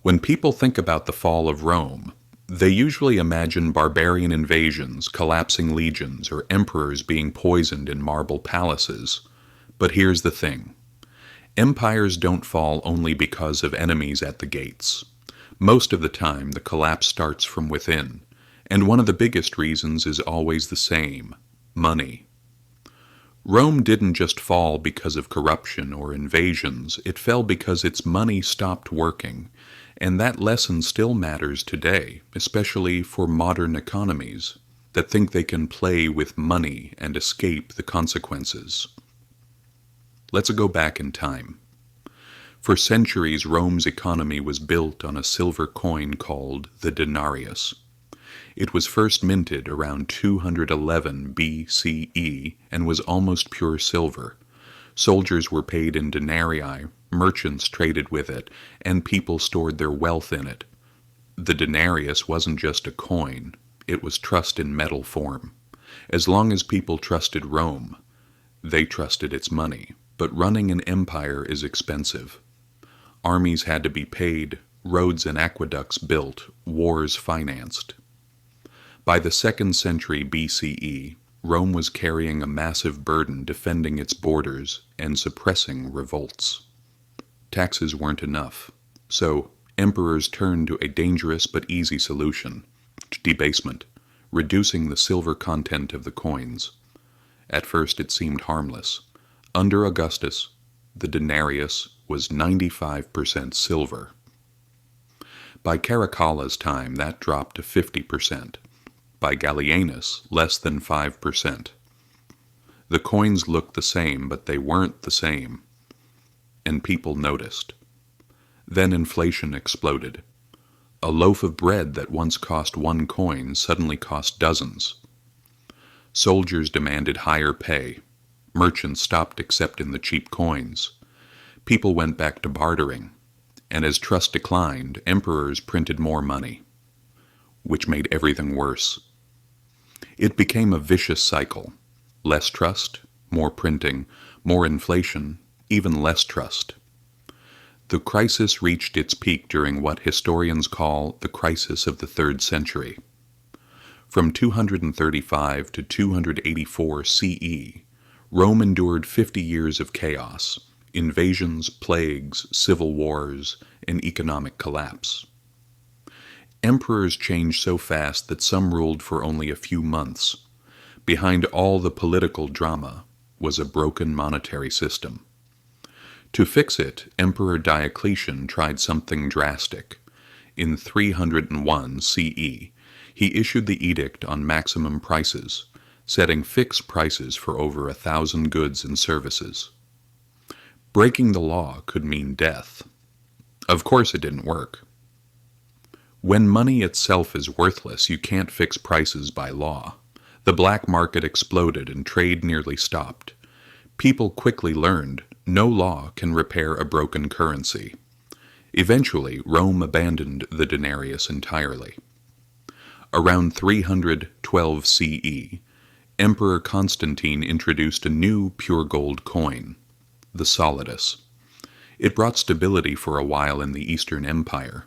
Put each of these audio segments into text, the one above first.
When people think about the fall of Rome, they usually imagine barbarian invasions, collapsing legions, or emperors being poisoned in marble palaces. But here's the thing. Empires don't fall only because of enemies at the gates. Most of the time, the collapse starts from within, and one of the biggest reasons is always the same: money. Rome didn't just fall because of corruption or invasions, it fell because its money stopped working, and that lesson still matters today, especially for modern economies that think they can play with money and escape the consequences. Let's go back in time. For centuries, Rome's economy was built on a silver coin called the denarius. It was first minted around 211 BCE and was almost pure silver. Soldiers were paid in denarii, merchants traded with it, and people stored their wealth in it. The denarius wasn't just a coin, it was trust in metal form. As long as people trusted Rome, they trusted its money. But running an empire is expensive. Armies had to be paid, roads and aqueducts built, wars financed. By the 2nd century BCE, Rome was carrying a massive burden defending its borders and suppressing revolts. Taxes weren't enough, so emperors turned to a dangerous but easy solution: debasement, reducing the silver content of the coins. At first it seemed harmless. Under Augustus, the denarius was 95% silver. By Caracalla's time, that dropped to 50%. By Gallienus, less than 5%. The coins looked the same, but they weren't the same, and people noticed. Then inflation exploded. A loaf of bread that once cost 1 coin suddenly cost dozens. Soldiers demanded higher pay. Merchants stopped accepting the cheap coins. People went back to bartering, and as trust declined, emperors printed more money, which made everything worse. It became a vicious cycle: less trust, more printing, more inflation, even less trust. The crisis reached its peak during what historians call the crisis of the 3rd century. From 235 to 284 CE, Rome endured 50 years of chaos, invasions, plagues, civil wars, and economic collapse. Emperors changed so fast that some ruled for only a few months. Behind all the political drama was a broken monetary system. To fix it, Emperor Diocletian tried something drastic. In 301 CE, he issued the edict on maximum prices, setting fixed prices for over 1,000 goods and services. Breaking the law could mean death. Of course it didn't work. When money itself is worthless, you can't fix prices by law. The black market exploded and trade nearly stopped. People quickly learned no law can repair a broken currency. Eventually, Rome abandoned the denarius entirely. Around 312 CE, Emperor Constantine introduced a new pure gold coin, the solidus. It brought stability for a while in the Eastern Empire,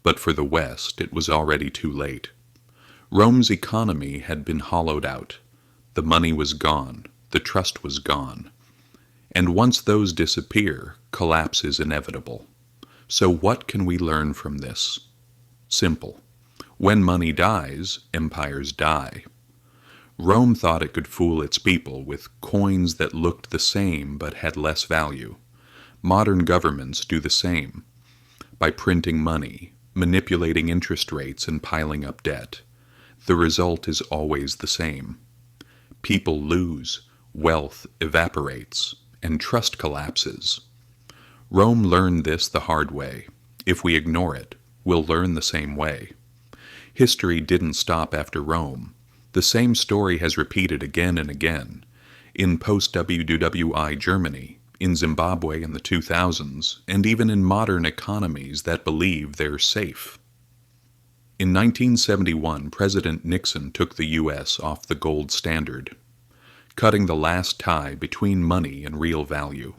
but for the West it was already too late. Rome's economy had been hollowed out. The money was gone, the trust was gone. And once those disappear, collapse is inevitable. So what can we learn from this? Simple. When money dies, empires die. Rome thought it could fool its people with coins that looked the same but had less value. Modern governments do the same, by printing money, manipulating interest rates, and piling up debt. The result is always the same. People lose, wealth evaporates, and trust collapses. Rome learned this the hard way. If we ignore it, we'll learn the same way. History didn't stop after Rome. The same story has repeated again and again. In post-WWI Germany, in Zimbabwe in the 2000s, and even in modern economies that believe they're safe. In 1971, President Nixon took the U.S. off the gold standard, cutting the last tie between money and real value.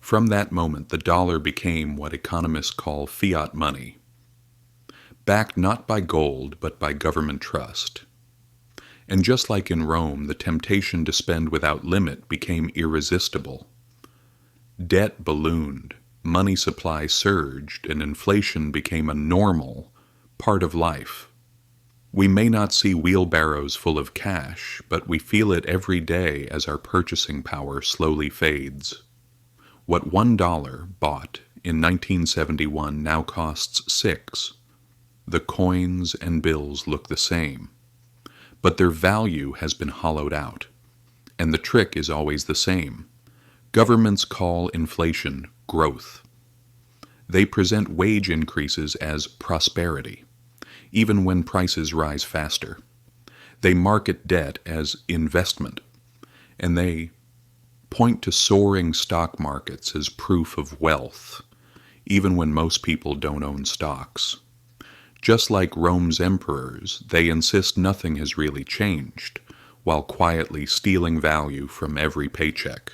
From that moment, the dollar became what economists call fiat money, backed not by gold but by government trust. And just like in Rome, the temptation to spend without limit became irresistible. Debt ballooned, money supply surged, and inflation became a normal part of life. We may not see wheelbarrows full of cash, but we feel it every day as our purchasing power slowly fades. What $1 bought in 1971 now costs $6. The coins and bills look the same, but their value has been hollowed out. And the trick is always the same. Governments call inflation growth. They present wage increases as prosperity, even when prices rise faster. They market debt as investment, and they point to soaring stock markets as proof of wealth, even when most people don't own stocks. Just like Rome's emperors, they insist nothing has really changed, while quietly stealing value from every paycheck.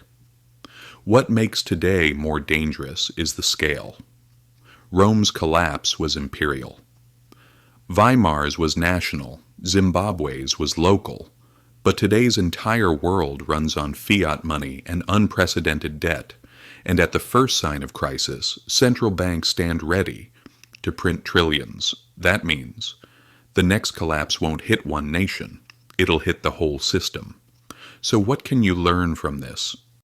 What makes today more dangerous is the scale. Rome's collapse was imperial. Weimar's was national, Zimbabwe's was local, but today's entire world runs on fiat money and unprecedented debt, and at the first sign of crisis, central banks stand ready to print trillions. That means the next collapse won't hit one nation, it'll hit the whole system. So what can you learn from this?